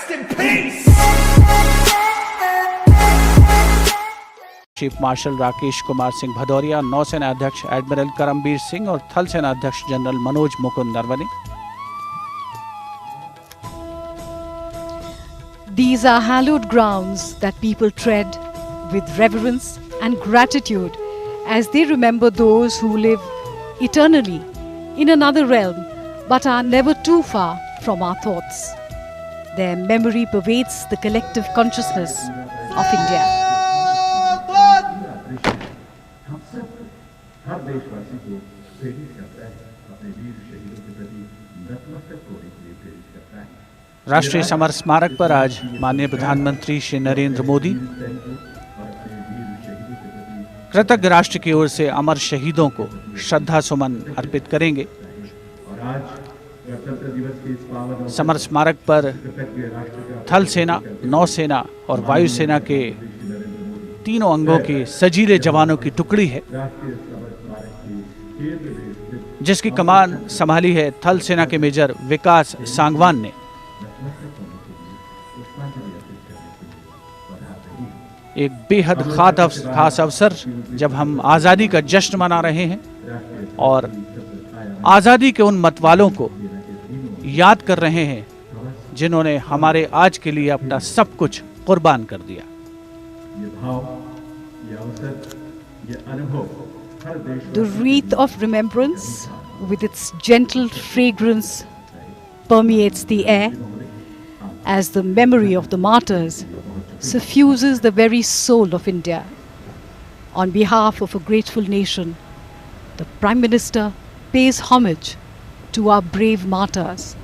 Rest in peace. Chief marshal Rakesh Kumar Singh Bhadauria, नौसेना अध्यक्ष admiral Karambir Singh और थल सेना अध्यक्ष general Manoj Mukund Naravane. These are hallowed grounds that people tread with reverence and gratitude as they remember those who live eternally in another realm but are never too far from our thoughts. Their memory pervades the collective consciousness of India. हर देशवासी को प्रेरित करता है, अपने वीर शहीदों के प्रति नतमस्तक होने के लिए प्रेरित करता है। राष्ट्रीय समर स्मारक पर आज माननीय प्रधानमंत्री श्री नरेंद्र मोदी कृतज्ञ राष्ट्र की ओर से अमर शहीदों को श्रद्धा सुमन अर्पित करेंगे। समर स्मारक पर थल सेना, नौसेना और वायुसेना के तीनों अंगों के सजीले जवानों की टुकड़ी है जिसकी कमान संभाली है थल सेना के मेजर विकास सांगवान ने। एक बेहद खास अवसर जब हम आज़ादी का जश्न मना रहे हैं और आज़ादी के उन मतवालों को याद कर रहे हैं जिन्होंने हमारे आज के लिए अपना सब कुछ कुर्बान कर दिया। The wreath of remembrance with its gentle fragrance permeates the air as the memory of the martyrs suffuses the very soul of India. On behalf of a grateful nation, the Prime Minister pays homage to our brave martyrs.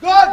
Good.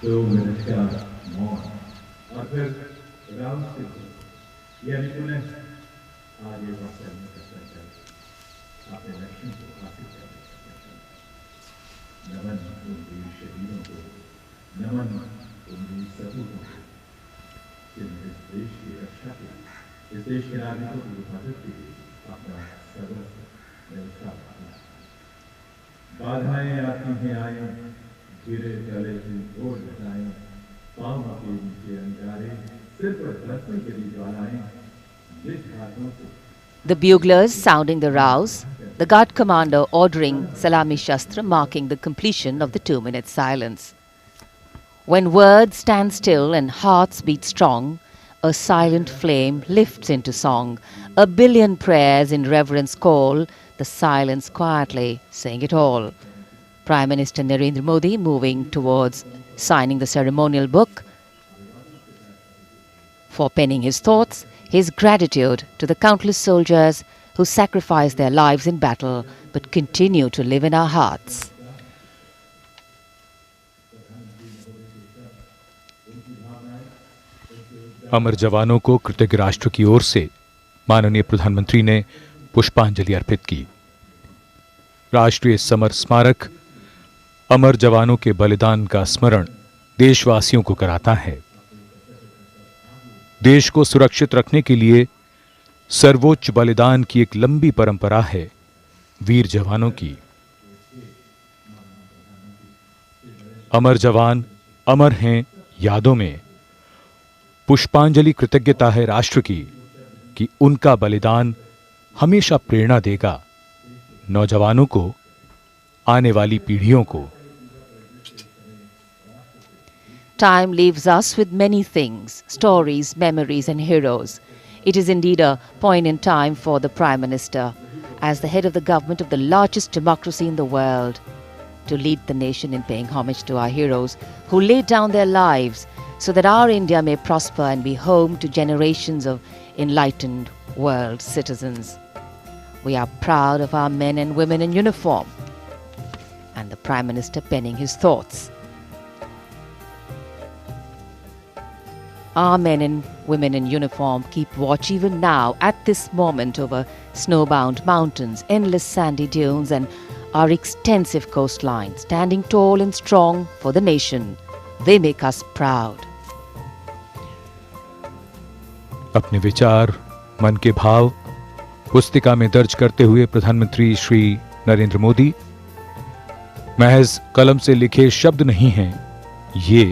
दो minute का मौन और फिर राम से यानी पुनः आगे बढ़ चलने का संकल्प अपने लक्ष्यों को हासिल करने का संकल्प। नमन उन वीर शहीदों को, नमन उन वीर सपूतों को जिन्होंने इस देश की रक्षा के लिए, इस देश के नागरिकों की हिफाजत के लिए अपना सर्वस्व न्यौछावर किया। बाधाएं आती हैं आए, गिरे गले की ओर लगाएं, पाँव के नीचे अंगारे, सिर पर बरसने के लिए ज्वालाएं, जिस हाथों से The buglers sounding the rouse, the guard commander ordering Salami Shastra, marking the completion of the 2-minute silence. When words stand still and hearts beat strong, a silent flame lifts into song. A billion prayers in reverence call, the silence quietly saying it all. Prime Minister Narendra Modi moving towards signing the ceremonial book. For penning his thoughts, his gratitude to the countless soldiers who sacrificed their lives in battle but continue to live in our hearts. अमर जवानों को कृतज्ञ राष्ट्र की ओर से माननीय प्रधानमंत्री ने पुष्पांजलि अर्पित की। राष्ट्रीय समर स्मारक अमर जवानों के बलिदान का स्मरण देशवासियों को कराता है। देश को सुरक्षित रखने के लिए सर्वोच्च बलिदान की एक लंबी परंपरा है वीर जवानों की। अमर जवान अमर हैं यादों में। पुष्पांजलि कृतज्ञता है राष्ट्र की कि उनका बलिदान हमेशा प्रेरणा देगा नौजवानों को, आने वाली पीढ़ियों को। Time leaves us with many things, stories, memories and heroes. It is indeed a poignant time for the Prime Minister, as the head of the government of the largest democracy in the world, to lead the nation in paying homage to our heroes who laid down their lives so that our India may prosper and be home to generations of enlightened world citizens. We are proud of our men and women in uniform, and the Prime Minister penning his thoughts. Our men and women in uniform keep watch even now at this moment over snowbound mountains, endless sandy dunes and our extensive coastline, standing tall and strong for the nation. They make us proud. अपने विचार, मन के भाव पुस्तिका में दर्ज करते हुए प्रधानमंत्री श्री नरेंद्र मोदी, महज कलम से लिखे शब्द नहीं हैं, ये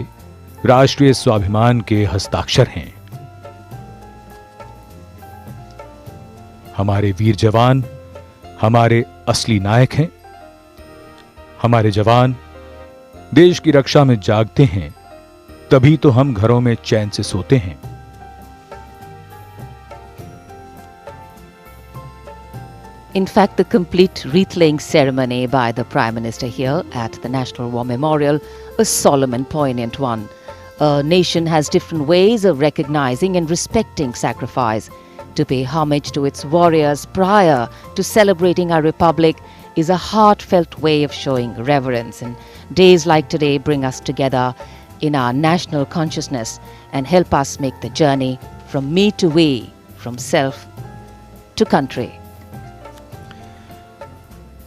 राष्ट्रीय स्वाभिमान के हस्ताक्षर हैं। हमारे वीर जवान हमारे असली नायक हैं। हमारे जवान देश की रक्षा में जागते हैं, तभी तो हम घरों में चैन से सोते हैं। In fact, the complete wreath-laying ceremony by the Prime Minister here at the National War Memorial, a solemn and poignant one. A nation has different ways of recognizing and respecting sacrifice. To pay homage to its warriors prior to celebrating our republic is a heartfelt way of showing reverence. And days like today bring us together in our national consciousness and help us make the journey from me to we, from self to country.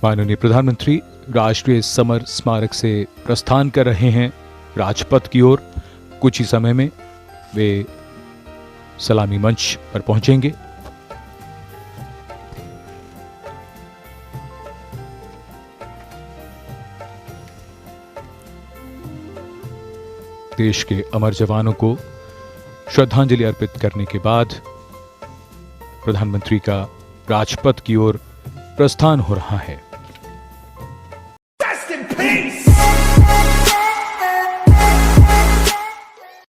माननीय प्रधानमंत्री राष्ट्रीय summer स्मारक से प्रस्थान कर रहे हैं राजपथ की ओर। कुछ ही समय में वे सलामी मंच पर पहुंचेंगे। देश के अमर जवानों को श्रद्धांजलि अर्पित करने के बाद प्रधानमंत्री का राजपथ की ओर प्रस्थान हो रहा है।